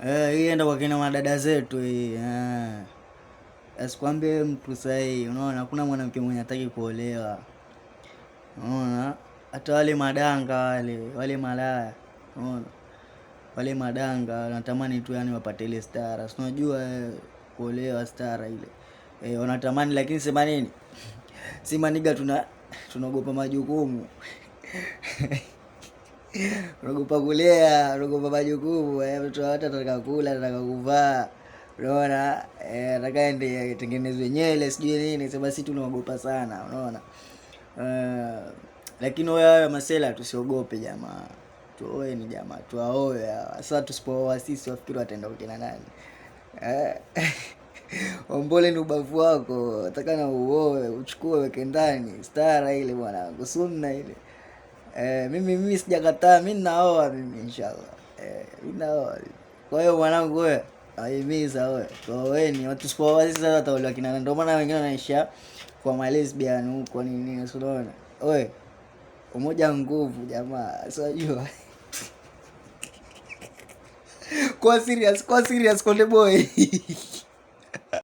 Hii enda kwa kina madada zetu hii. Asikwambie mtu sahi, unaona hakuna mwanamke mwenye hataki kuolewa. Unaona? Hata wale madanga wale malaya. Unaona? Wale madanga wanatamani tu yani wapate ile stara. Si unajua kuolewa stara ile. Wanatamani lakini sema nini? Si maniga tunaogopa majukumu. Unaogopa kulea, unaogopa majukumu, mtu hata anataka kula, anataka kuvaa. Unaona? Anataka ende atengenezwe nywele, sijui nini, sasa basi tunaogopa sana, unaona? Lakini wewe masela tusiogope jamaa. Tuoe ni jamaa, tuwaoe hawa. Sasa tusipooa sisi wafikiri wataenda kukina nani? Ombole ni ubavu wako, nataka na uoe, uchukue weke ndani, stara ile bwana, sunna ile. Mimi sijakataa, mimi naoa mimi inshallah. Mimi naoa. Kwa hiyo mwanangu wewe, ahimiza wewe, tuoeni, watu sipooa sasa wataolewa kina nani? Ndio maana wengine wanaisha kwa malesbian huko nini, unaona? Wewe, umoja nguvu jamaa, unajua? Kwa serious Konde Boy.